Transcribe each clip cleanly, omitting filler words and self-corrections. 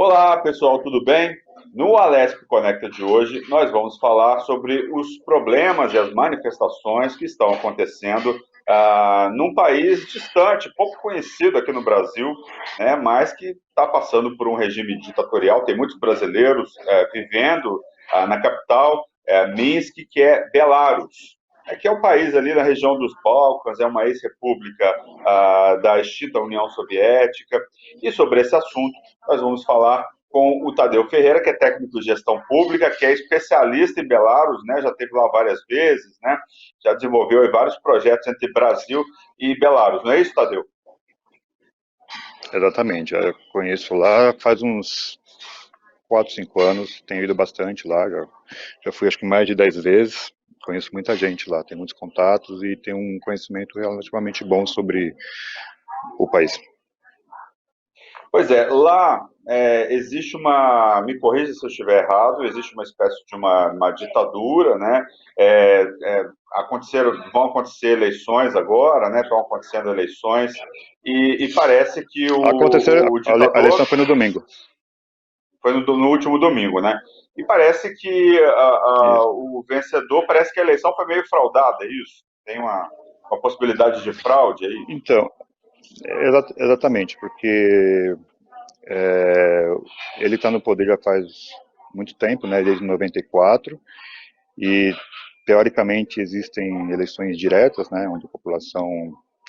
Olá, pessoal, tudo bem? No Alesp Conecta de hoje, nós vamos falar sobre os problemas e as manifestações que estão acontecendo num país distante, pouco conhecido aqui no Brasil, né, mas que está passando por um regime ditatorial. Tem muitos brasileiros vivendo na capital, Minsk, que é Belarus. Que é um país ali na região dos Balcãs, é uma ex-república da extinta União Soviética. E sobre esse assunto, nós vamos falar com o Tadeu Ferreira, que é técnico de gestão pública, que é especialista em Belarus, né? Já esteve lá várias vezes, né? Já desenvolveu vários projetos entre Brasil e Belarus, não é isso, Tadeu? Exatamente, eu conheço lá faz uns 4, 5 anos, tenho ido bastante lá, já fui acho que mais de 10 vezes, conheço muita gente lá, tenho muitos contatos e tenho um conhecimento relativamente bom sobre o país. Pois é, lá existe me corrija se eu estiver errado, existe uma espécie de uma ditadura, né? Vão acontecer eleições agora, né? Estão acontecendo eleições e parece que o A eleição ditador foi no domingo. foi no último domingo, né? E parece que Isso. o vencedor, parece que a eleição foi meio fraudada, é isso? Tem uma possibilidade de fraude aí? Então, exatamente, porque ele está no poder já faz muito tempo, né, desde 94, e teoricamente existem eleições diretas, né, onde a população,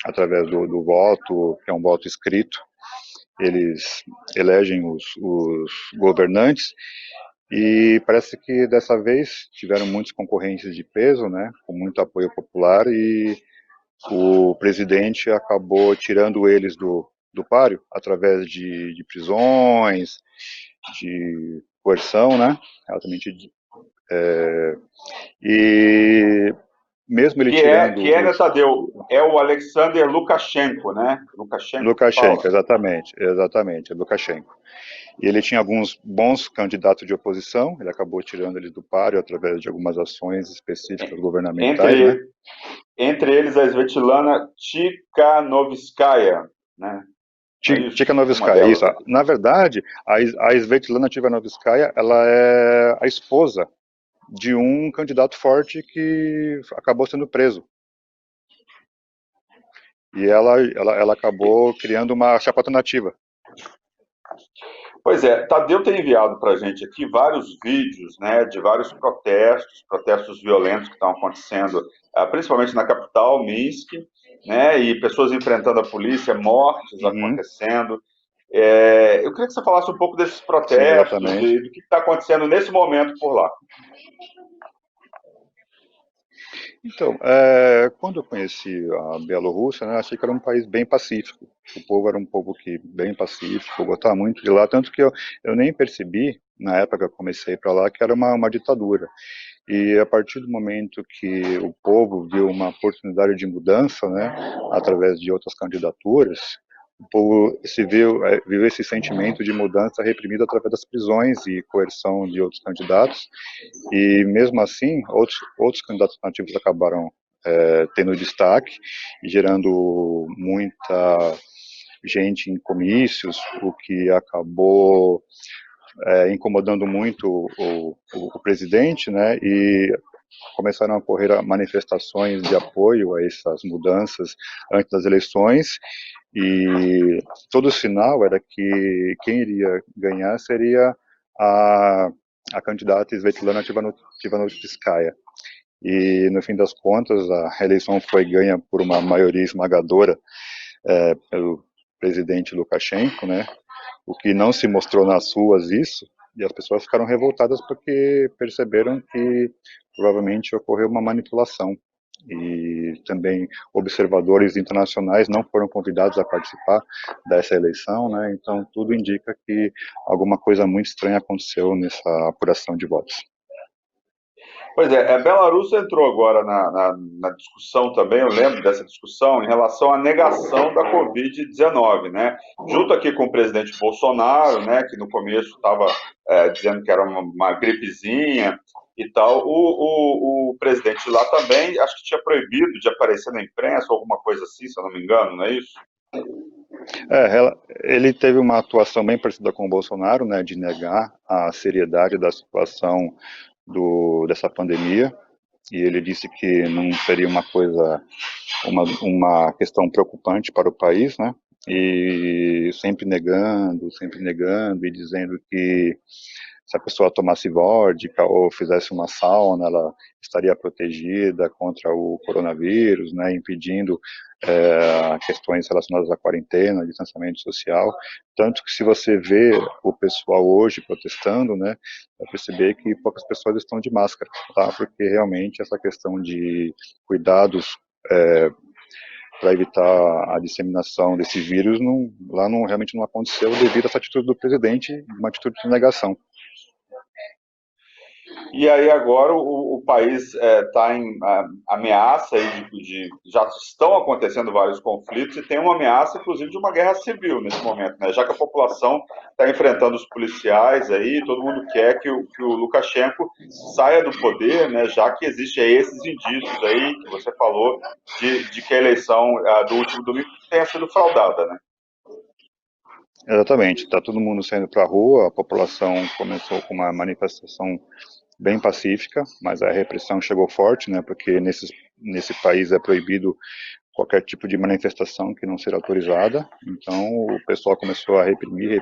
através do voto, que é um voto escrito, eles elegem os governantes, e parece que dessa vez tiveram muitos concorrentes de peso, né, com muito apoio popular, e o presidente acabou tirando eles do páreo através de prisões, de coerção, né, altamente, e mesmo ele tirando Né, Tadeu? É o Alexander Lukashenko, né? Lukashenko que Lukashenko, fala. exatamente, Lukashenko. E ele tinha alguns bons candidatos de oposição, ele acabou tirando eles do páreo através de algumas ações específicas governamentais, né? Entre, entre eles a Svetlana Tikhanovskaya, né? Não é isso? Uma Tikhanovskaya, delas isso. aqui. Na verdade, a Svetlana Tikhanovskaya, ela é a esposa de um candidato forte que acabou sendo preso. E ela acabou criando uma chapa alternativa. Pois é, Tadeu tem enviado para a gente aqui vários vídeos, né, de vários protestos violentos que estão acontecendo, principalmente na capital, Minsk, né, e pessoas enfrentando a polícia, mortes Uhum, acontecendo. Eu queria que você falasse um pouco desses sim, protestos exatamente. e do que está acontecendo nesse momento por lá. Então, quando eu conheci a Bielorrússia, né, achei que era um país bem pacífico. O povo era um povo que bem pacífico, eu gostava muito de lá, tanto que eu nem percebi, na época que eu comecei para lá, que era uma ditadura. E a partir do momento que o povo viu uma oportunidade de mudança, né, através de outras candidaturas, o povo viu esse sentimento de mudança reprimido através das prisões e coerção de outros candidatos, e mesmo assim, outros candidatos nativos acabaram tendo destaque e gerando muita gente em comícios, o que acabou incomodando muito o presidente, né, e começaram a ocorrer manifestações de apoio a essas mudanças antes das eleições, e todo o sinal era que quem iria ganhar seria a, a candidata Svetlana Tikhanoskaya. E, no fim das contas, a eleição foi ganha por uma maioria esmagadora pelo presidente Lukashenko, né? O que não se mostrou nas ruas isso, e as pessoas ficaram revoltadas porque perceberam que provavelmente ocorreu uma manipulação. E também observadores internacionais não foram convidados a participar dessa eleição, né? Então tudo indica que alguma coisa muito estranha aconteceu nessa apuração de votos. Pois é, a Belarus entrou agora na discussão também, eu lembro dessa discussão, em relação à negação da Covid-19, né? Junto aqui com o presidente Bolsonaro, né, que no começo estava dizendo que era uma gripezinha e tal, o presidente lá também, acho que tinha proibido de aparecer na imprensa, ou alguma coisa assim, se eu não me engano, não é isso? Ele teve uma atuação bem parecida com o Bolsonaro, né, de negar a seriedade da situação dessa pandemia, e ele disse que não seria uma questão preocupante para o país, né, e sempre negando e dizendo que se a pessoa tomasse vodka ou fizesse uma sauna, ela estaria protegida contra o coronavírus, né, impedindo questões relacionadas à quarentena, distanciamento social. Tanto que se você vê o pessoal hoje protestando, né, vai perceber que poucas pessoas estão de máscara, tá? Porque realmente essa questão de cuidados para evitar a disseminação desse vírus lá realmente não aconteceu devido a essa atitude do presidente, uma atitude de negação. E aí agora o país está em ameaça aí já estão acontecendo vários conflitos e tem uma ameaça, inclusive, de uma guerra civil nesse momento, né? Já que a população está enfrentando os policiais aí, todo mundo quer que o Lukashenko saia do poder, né? Já que existem esses indícios aí que você falou de que a eleição do último domingo tenha sido fraudada, né? Exatamente, está todo mundo saindo para a rua, a população começou com uma manifestação bem pacífica, mas a repressão chegou forte, né, porque nesse país é proibido qualquer tipo de manifestação que não seja autorizada, então o pessoal começou a reprimir,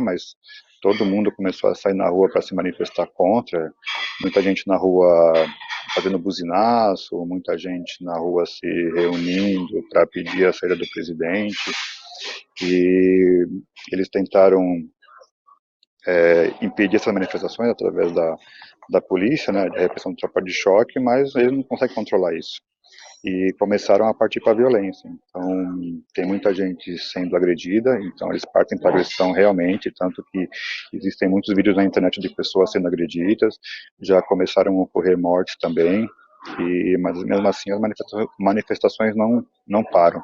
mas todo mundo começou a sair na rua para se manifestar contra, muita gente na rua fazendo buzinaço, muita gente na rua se reunindo para pedir a saída do presidente, e eles tentaram impedir essas manifestações através da polícia, né, de repressão de tropa de choque, mas eles não conseguem controlar isso. E começaram a partir para a violência. Então, tem muita gente sendo agredida, então eles partem para a agressão realmente, tanto que existem muitos vídeos na internet de pessoas sendo agredidas, já começaram a ocorrer mortes também, mas mesmo assim as manifestações não param.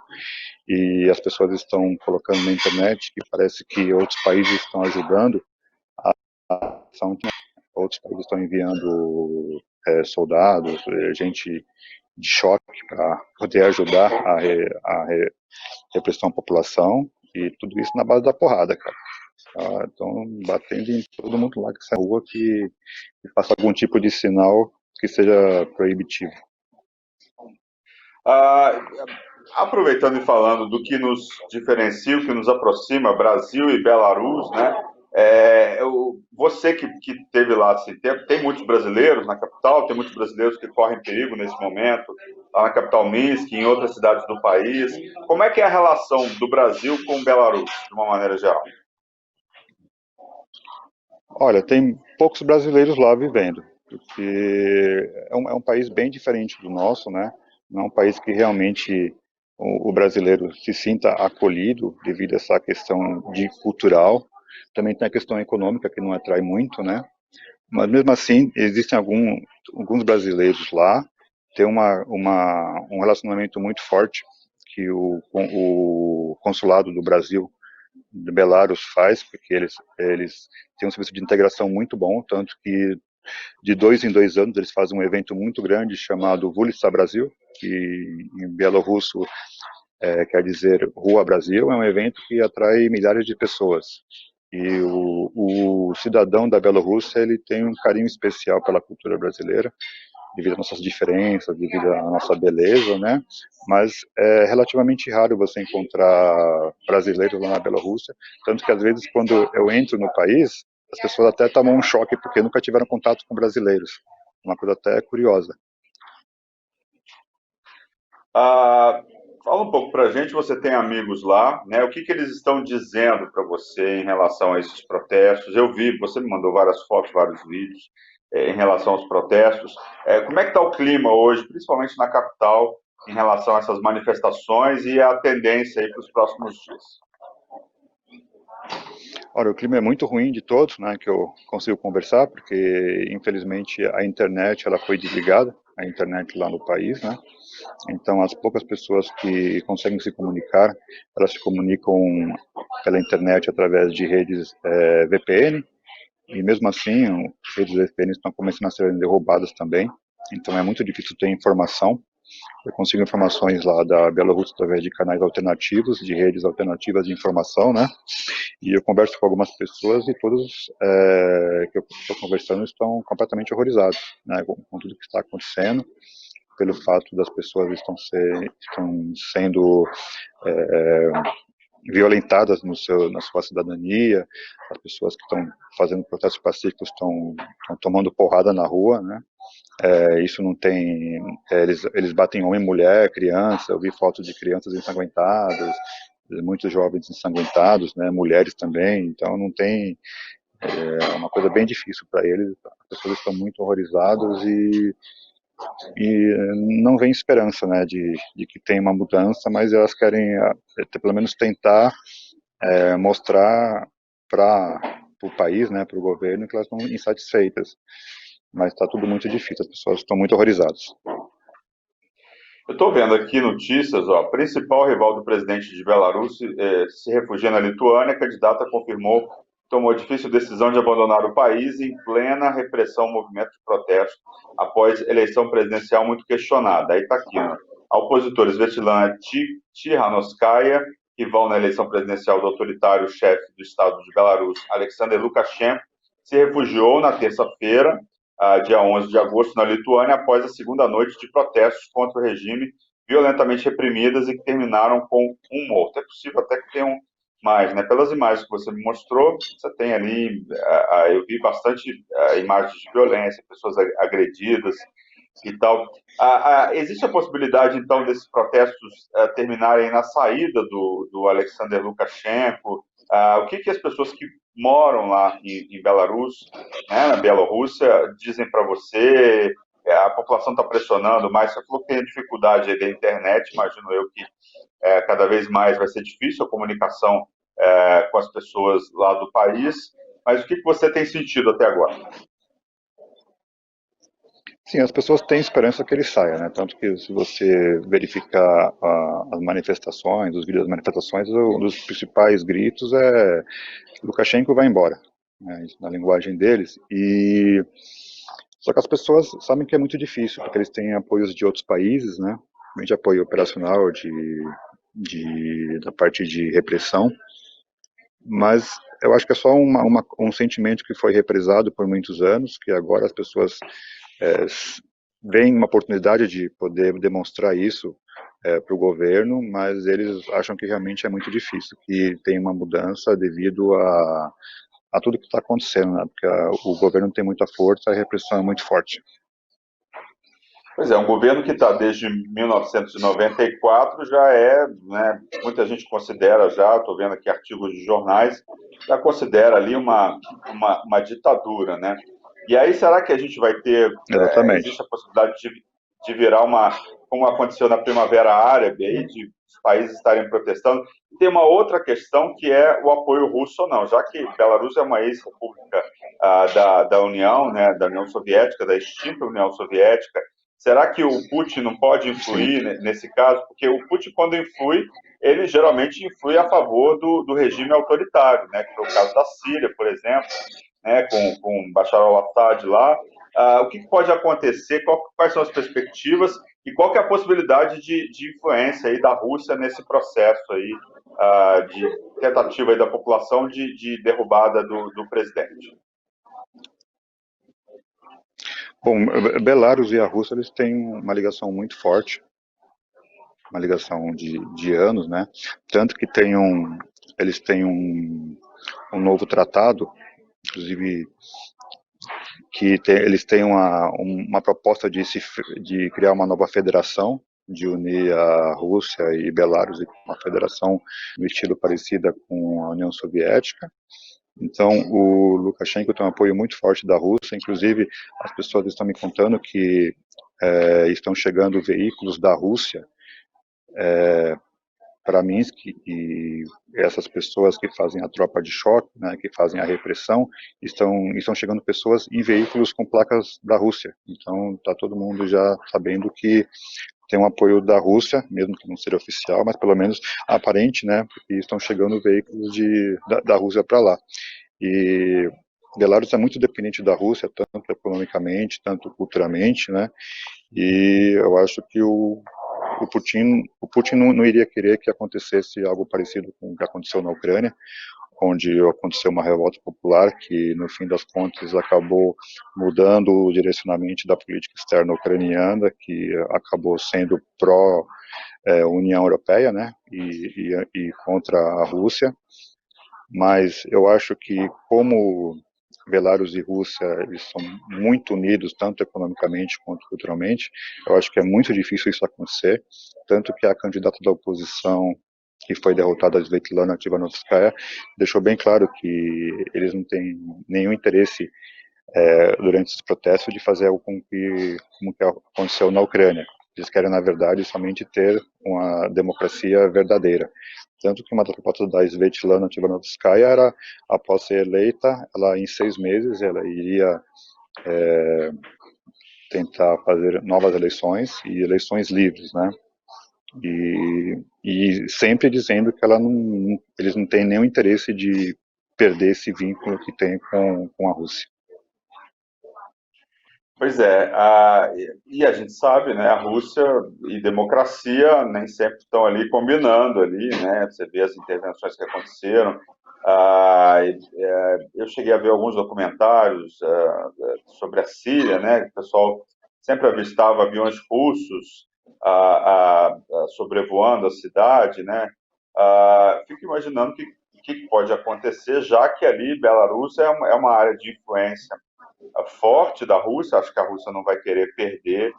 E as pessoas estão colocando na internet que parece que outros países estão ajudando são outros países estão enviando soldados, gente de choque para poder ajudar a repressão à população, e tudo isso na base da porrada, cara. Estão batendo em todo mundo lá que sai na rua que faça algum tipo de sinal que seja proibitivo. Ah, aproveitando e falando do que nos diferencia, o que nos aproxima, Brasil e Belarus, né? Você que teve lá assim, tem muitos brasileiros na capital, tem muitos brasileiros que correm perigo nesse momento, lá na capital Minsk, em outras cidades do país. Como é que é a relação do Brasil com Belarus, de uma maneira geral? Olha, tem poucos brasileiros lá vivendo, porque é um país bem diferente do nosso, né? Não é um país que realmente o brasileiro se sinta acolhido devido a essa questão de cultural. Também tem a questão econômica que não atrai muito, né? Mas mesmo assim, existem alguns brasileiros lá, tem um relacionamento muito forte que o consulado do Brasil de Belarus faz, porque eles têm um serviço de integração muito bom, tanto que de 2 em 2 anos eles fazem um evento muito grande chamado Vulitsa Brasil, que em bielorrusso quer dizer Rua Brasil, é um evento que atrai milhares de pessoas. E o cidadão da Bielorrússia, ele tem um carinho especial pela cultura brasileira, devido às nossas diferenças, devido à nossa beleza, né? Mas é relativamente raro você encontrar brasileiros lá na Bielorrússia, tanto que às vezes quando eu entro no país, as pessoas até tomam um choque porque nunca tiveram contato com brasileiros. Uma coisa até curiosa. Ah, fala um pouco para a gente, você tem amigos lá, né? O que eles estão dizendo para você em relação a esses protestos? Eu vi, você me mandou várias fotos, vários vídeos em relação aos protestos. Como é que está o clima hoje, principalmente na capital, em relação a essas manifestações e a tendência aí para os próximos dias? Olha, o clima é muito ruim de todos, né, que eu consigo conversar, porque infelizmente a internet ela foi desligada, a internet lá no país, né? Então as poucas pessoas que conseguem se comunicar, elas se comunicam pela internet através de redes VPN, e mesmo assim as redes VPN estão começando a ser derrubadas também. Então é muito difícil ter informação. Eu consigo informações lá da Bielorrússia através de canais alternativos, de redes alternativas de informação, né? E eu converso com algumas pessoas e todos que eu estou conversando estão completamente horrorizados, né, com tudo que está acontecendo, pelo fato das pessoas estão sendo violentadas na sua cidadania, as pessoas que estão fazendo protestos pacíficos estão tomando porrada na rua, né? Isso não tem... eles batem homem, mulher, criança. Eu vi fotos de crianças ensanguentadas, muitos jovens ensanguentados, né? Mulheres também. Então não tem... É uma coisa bem difícil para eles. As pessoas estão muito horrorizadas e não vem esperança, né, de que tem uma mudança, mas elas querem pelo menos tentar mostrar para o país, né, para o governo, que elas estão insatisfeitas. Mas está tudo muito difícil, as pessoas estão muito horrorizadas. Eu estou vendo aqui notícias, ó, principal rival do presidente de Belarus se refugia na Lituânia, a candidata confirmou que tomou a difícil decisão de abandonar o país em plena repressão ao movimento de protesto após eleição presidencial muito questionada. Aí está aqui, né? A opositora Svetlana Tikhanovskaya, rival na eleição presidencial do autoritário chefe do Estado de Belarus, Alexander Lukashenko, se refugiou na terça-feira, dia 11 de agosto, na Lituânia, após a segunda noite de protestos contra o regime violentamente reprimidas e que terminaram com um morto. É possível até que tenham mais, né? Pelas imagens que você me mostrou, você tem ali, eu vi bastante imagens de violência, pessoas agredidas e tal. Existe a possibilidade, então, desses protestos terminarem na saída do Alexander Lukashenko? O que as pessoas que moram lá em Belarus, né, na Bielorrússia, dizem para você? A população está pressionando mais. Você falou que tem dificuldade aí da internet, imagino eu que cada vez mais vai ser difícil a comunicação com as pessoas lá do país, mas o que você tem sentido até agora? Sim, as pessoas têm esperança que ele saia, né? Tanto que se você verificar as manifestações, os vídeos das manifestações, um dos principais gritos é Lukashenko vai embora, né? Isso na linguagem deles. Só que as pessoas sabem que é muito difícil, porque eles têm apoios de outros países, né? De apoio operacional, da parte de repressão, mas eu acho que é só um sentimento que foi represado por muitos anos, que agora as pessoas veem uma oportunidade de poder demonstrar isso para o governo, mas eles acham que realmente é muito difícil, que tem uma mudança devido a tudo que está acontecendo, né? Porque o governo não tem muita força, a repressão é muito forte. Pois é, um governo que está desde 1994 já né, muita gente considera já, estou vendo aqui artigos de jornais, já considera ali uma ditadura, né? E aí será que a gente vai ter, existe a possibilidade de virar como aconteceu na Primavera Árabe, aí, de os países estarem protestando? E tem uma outra questão que é o apoio russo ou não, já que Belarus é uma ex-república da União, né, da União Soviética, da extinta União Soviética. Será que o Putin não pode influir nesse caso? Porque o Putin, quando influi, ele geralmente influi a favor do regime autoritário, né? Que foi o caso da Síria, por exemplo, né? Com Bashar al-Assad lá. O que pode acontecer? Quais são as perspectivas? E qual que é a possibilidade de influência aí da Rússia nesse processo aí de tentativa aí da população de derrubada do presidente? Bom, Belarus e a Rússia, eles têm uma ligação muito forte, uma ligação de anos, né? Tanto que eles têm um novo tratado, inclusive eles têm uma proposta de criar uma nova federação, de unir a Rússia e Belarus em uma federação no estilo parecida com a União Soviética. Então, o Lukashenko tem um apoio muito forte da Rússia, inclusive as pessoas estão me contando que estão chegando veículos da Rússia para Minsk, e essas pessoas que fazem a tropa de choque, né, que fazem a repressão, estão chegando pessoas em veículos com placas da Rússia. Então, está todo mundo já sabendo que tem um apoio da Rússia, mesmo que não seja oficial, mas pelo menos aparente, né, porque estão chegando veículos da Rússia para lá. E Belarus é muito dependente da Rússia, tanto economicamente, tanto culturalmente, né? E eu acho que o Putin não iria querer que acontecesse algo parecido com o que aconteceu na Ucrânia, onde aconteceu uma revolta popular que, no fim das contas, acabou mudando o direcionamento da política externa ucraniana, que acabou sendo pró-União Europeia, né, e contra a Rússia. Mas eu acho que, como Belarus e Rússia eles são muito unidos, tanto economicamente quanto culturalmente, eu acho que é muito difícil isso acontecer, tanto que a candidata da oposição, que foi derrotada, a Svetlana Tichanovskaya, deixou bem claro que eles não têm nenhum interesse durante esses protestos de fazer algo como que aconteceu na Ucrânia. Eles querem, na verdade, somente ter uma democracia verdadeira. Tanto que uma das propostas da Svetlana Tichanovskaya era, após ser eleita, ela em 6 meses ela iria tentar fazer novas eleições e eleições livres, né? E sempre dizendo que eles não têm nenhum interesse de perder esse vínculo que tem com a Rússia. Pois é, e a gente sabe, né, a Rússia e democracia nem sempre estão ali combinando ali, né, você vê as intervenções que aconteceram, eu cheguei a ver alguns documentários sobre a Síria, né, que o pessoal sempre avistava aviões russos sobrevoando a cidade, né, fico imaginando o que pode acontecer, já que ali Belarus é uma área de influência forte da Rússia, acho que a Rússia não vai querer perder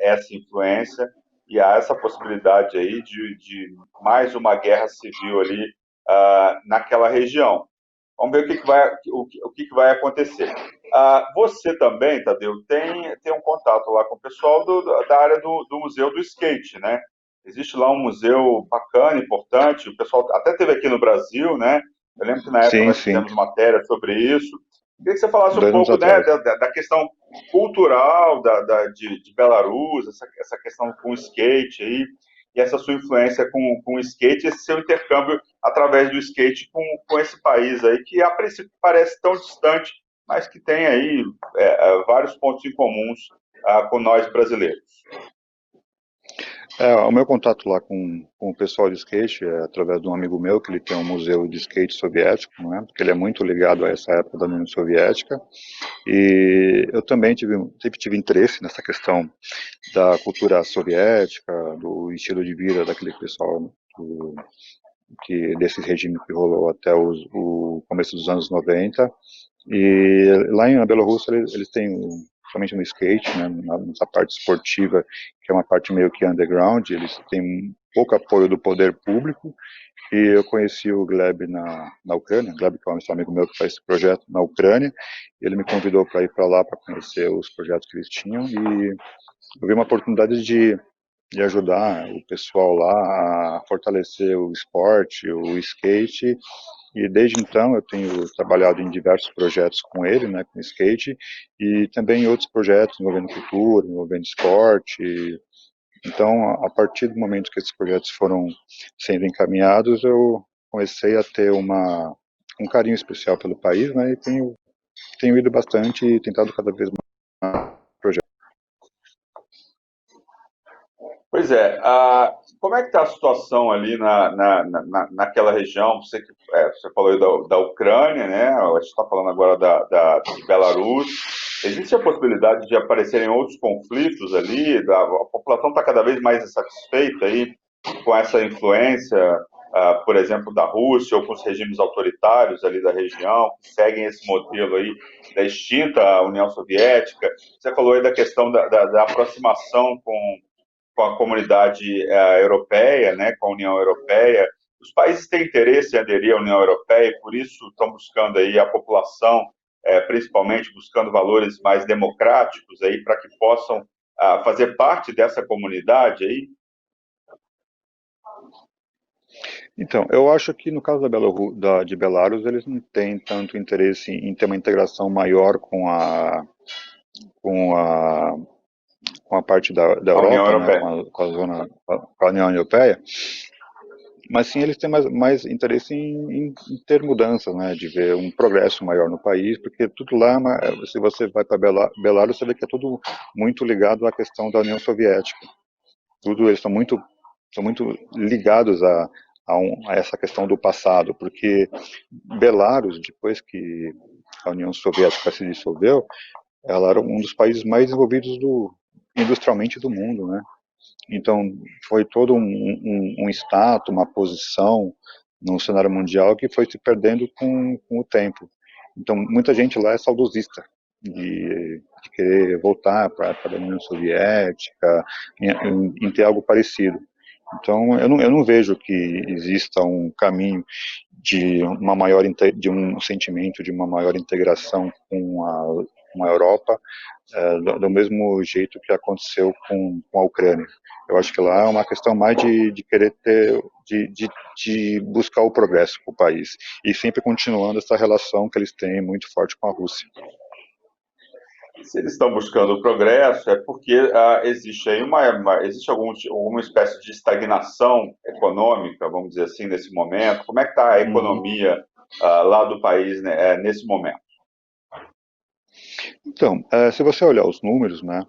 essa influência, e há essa possibilidade aí de mais uma guerra civil ali naquela região. Vamos ver o que vai acontecer. Você também, Tadeu, tem um contato lá com o pessoal da área do museu do skate, né? Existe lá um museu bacana, importante, o pessoal até teve aqui no Brasil, né? Eu lembro que na época Sim, nós sim, fizemos matéria sobre isso. Queria que você falasse um 2 anos pouco, né, atrás. da questão cultural de Belarus, essa questão com o skate aí, e essa sua influência com o skate, esse seu intercâmbio através do skate com esse país aí, que a princípio parece tão distante, mas que tem aí vários pontos em comuns com nós brasileiros. O meu contato lá com o pessoal de skate é através de um amigo meu, que ele tem um museu de skate soviético, né? Porque ele é muito ligado a essa época da União Soviética. E eu também sempre tive interesse nessa questão da cultura soviética, do estilo de vida daquele pessoal desse regime que rolou até o começo dos anos 90. E lá em Bielorrússia eles têm, somente no skate, né, nessa parte esportiva, que é uma parte meio que underground, eles têm pouco apoio do poder público. E eu conheci o Gleb na Ucrânia, Gleb que é um amigo meu que faz esse projeto na Ucrânia, e ele me convidou para ir para lá para conhecer os projetos que eles tinham, e eu vi uma oportunidade de ajudar o pessoal lá a fortalecer o esporte, o skate, e desde então eu tenho trabalhado em diversos projetos com ele, né, com skate, e também em outros projetos envolvendo cultura, envolvendo esporte. Então, a partir do momento que esses projetos foram sendo encaminhados, eu comecei a ter um carinho especial pelo país, né, e tenho ido bastante e tentado cada vez mais projetos. Pois é, como é que está a situação ali naquela região? Você falou aí da Ucrânia, né? A gente está falando agora de Belarus. Existe a possibilidade de aparecerem outros conflitos ali? A população está cada vez mais insatisfeita aí com essa influência, por exemplo, da Rússia ou com os regimes autoritários ali da região, que seguem esse modelo aí da extinta União Soviética. Você falou aí da questão da aproximação com a comunidade europeia, né, com a União Europeia. Os países têm interesse em aderir à União Europeia e por isso estão buscando aí a população, principalmente buscando valores mais democráticos aí para que possam fazer parte dessa comunidade aí. Então, eu acho que no caso de Belarus, eles não têm tanto interesse em ter uma integração maior com a, com a parte da A União Europa, né, Europeia. com a União Europeia, mas sim eles têm mais interesse em ter mudanças, né, de ver um progresso maior no país, porque tudo lá, se você vai para Belarus, você vê que é tudo muito ligado à questão da União Soviética. Tudo eles são muito ligados a essa questão do passado, porque Belarus, depois que a União Soviética se dissolveu, ela era um dos países mais desenvolvidos industrialmente do mundo, né? Então, foi todo um status, uma posição no cenário mundial que foi se perdendo com o tempo. Então, muita gente lá é saudosista de querer voltar para a União Soviética, em ter algo parecido. Então, eu não vejo que exista um caminho de um sentimento de uma maior integração com a Europa, do mesmo jeito que aconteceu com a Ucrânia. Eu acho que lá é uma questão mais de querer ter, de buscar o progresso para o país e sempre continuando essa relação que eles têm muito forte com a Rússia. Se eles estão buscando o progresso, é porque existe aí existe alguma espécie de estagnação econômica, vamos dizer assim, nesse momento. Como é que está a Uhum. economia lá do país, né, nesse momento? Então, se você olhar os números, né,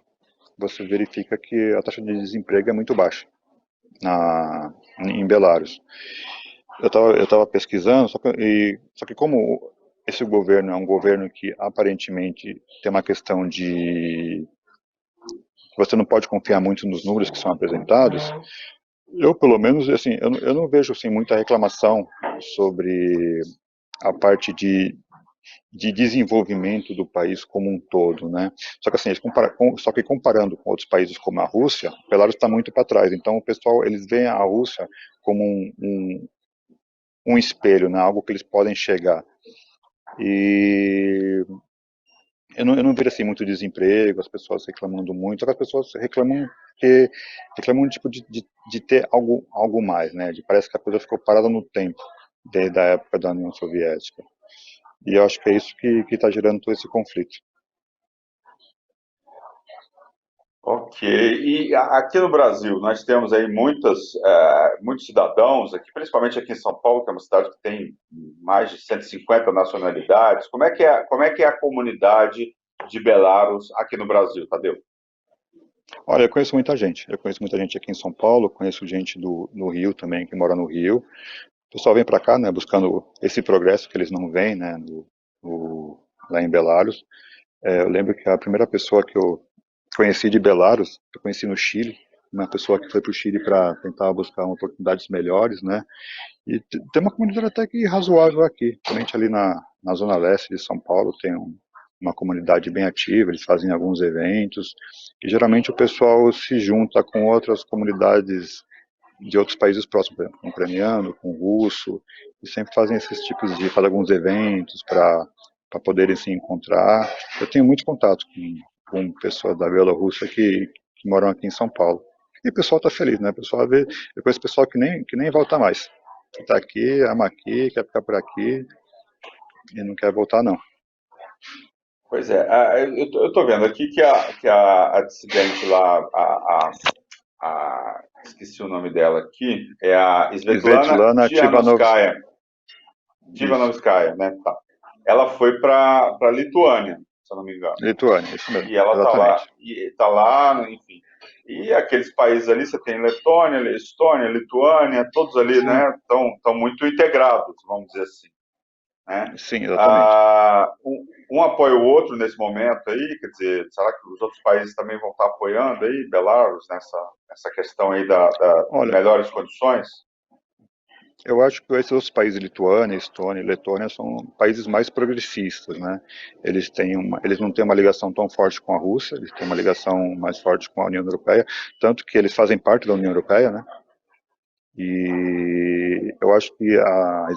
você verifica que a taxa de desemprego é muito baixa em Belarus. Eu tava pesquisando, só que como esse governo é um governo que aparentemente tem uma questão de você não pode confiar muito nos números que são apresentados, eu pelo menos assim, eu não vejo assim muita reclamação sobre a parte de desenvolvimento do país como um todo, né? Só que assim, só que comparando com outros países como a Rússia, Belarus está muito para trás. Então o pessoal eles veem a Rússia como um espelho, né? Algo que eles podem chegar. E eu não vejo assim muito desemprego, as pessoas reclamando muito, só que as pessoas que reclamam tipo de ter algo mais, né? Parece que a coisa ficou parada no tempo, desde a época da União Soviética. E eu acho que é isso que está gerando todo esse conflito. Ok. E aqui no Brasil, nós temos aí muitos cidadãos, aqui, principalmente aqui em São Paulo, que é uma cidade que tem mais de 150 nacionalidades. Como é que é a comunidade de Belarus aqui no Brasil, Tadeu? Olha, eu conheço muita gente. Eu conheço muita gente aqui em São Paulo, conheço gente no Rio também, que mora no Rio. O pessoal vem para cá, né, buscando esse progresso que eles não veem, né, lá em Belarus. Eu lembro que a primeira pessoa que eu conheci de Belarus, eu conheci no Chile, uma pessoa que foi para o Chile para tentar buscar oportunidades melhores, né? E tem uma comunidade até que razoável aqui, principalmente ali na zona leste de São Paulo, tem uma comunidade bem ativa, eles fazem alguns eventos, e geralmente o pessoal se junta com outras comunidades de outros países próximos, por exemplo, com o ucraniano, com o russo, e sempre fazem esses tipos fazem alguns eventos para poderem se encontrar. Eu tenho muito contato com pessoas da Bielorrússia que moram aqui em São Paulo. E o pessoal está feliz, né? O pessoal vê, eu conheço pessoal que nem volta mais. Está aqui, ama aqui, quer ficar por aqui e não quer voltar, não. Pois é, eu estou vendo aqui que a dissidente lá, esqueci o nome dela aqui, é a Svetlana Svetlana Tihanovskaya. isso, Tihanovskaya, né? Tá. Ela foi para a Lituânia, se eu não me engano. Lituânia, isso mesmo, E ela exatamente. tá lá, enfim. E aqueles países ali, você tem Letônia, Estônia, Lituânia, todos ali, Sim, né? Estão muito integrados, vamos dizer assim, né? sim, exatamente. Um apoia o outro nesse momento aí, quer dizer, será que os outros países também vão estar apoiando aí Belarus nessa questão aí das Olha, melhores condições? eu acho que esses outros países, Lituânia, Estônia e Letônia, são países mais progressistas, né? Eles não têm uma ligação tão forte com a Rússia, eles têm uma ligação mais forte com a União Europeia, tanto que eles fazem parte da União Europeia, né? E eu acho que a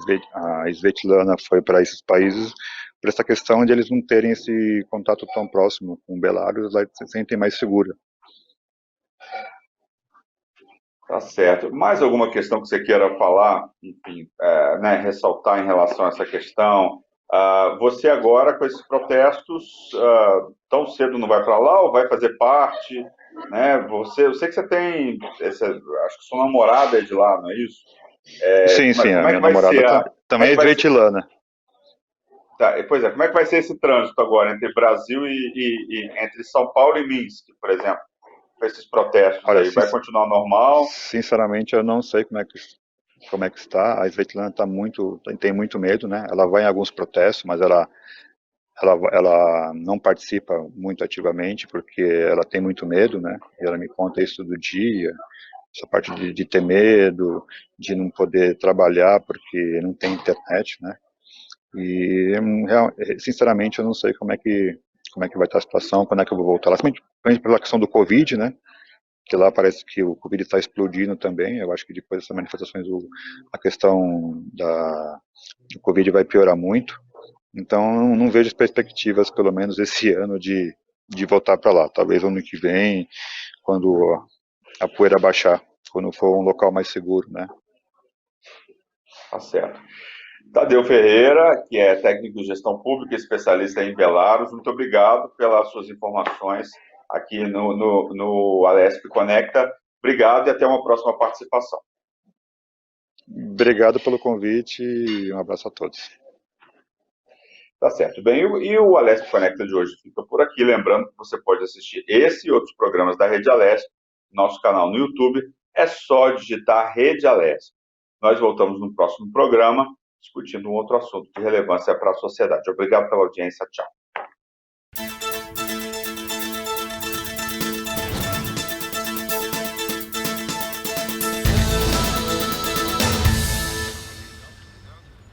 Svetlana foi para esses países por essa questão de eles não terem esse contato tão próximo com Belarus, lá eles se sentem mais segura. Tá certo. Mais alguma questão que você queira falar, enfim, né, ressaltar em relação a essa questão? Você agora, com esses protestos, tão cedo não vai para lá ou vai fazer parte? Né? Eu sei que você tem, acho que sua namorada é de lá, não é isso? Sim, sim, a Como é minha que vai ser namorada como é também é que vai ser, svetlana. tá, pois é, como é que vai ser esse trânsito agora entre Brasil entre São Paulo e Minsk, por exemplo, com esses protestos Olha, aí? Vai continuar normal? sinceramente, eu não sei como é que está. A Svetlana tem muito medo, né? Ela vai em alguns protestos, mas ela não participa muito ativamente porque ela tem muito medo, né? E ela me conta isso todo dia, essa parte de ter medo, de não poder trabalhar porque não tem internet, né? E sinceramente eu não sei como é que vai estar a situação, quando é que eu vou voltar lá, principalmente pela questão do Covid, né? Que lá parece que o Covid está explodindo também. Eu acho que depois dessas manifestações a questão do Covid vai piorar muito. Então, não vejo perspectivas, pelo menos esse ano, de voltar para lá. Talvez ano que vem, quando a poeira baixar, quando for um local mais seguro, né? Tá certo. Tadeu Ferreira, que é técnico de gestão pública, especialista em Belarus, muito obrigado pelas suas informações aqui no Alesp Conecta. Obrigado e até uma próxima participação. Obrigado pelo convite e um abraço a todos. Tá certo. Bem, e o Alesp Conecta de hoje fica por aqui. Lembrando que você pode assistir esse e outros programas da Rede Alesp, nosso canal no YouTube. É só digitar Rede Alesp. Nós voltamos no próximo programa discutindo um outro assunto de relevância para a sociedade. Obrigado pela audiência. Tchau.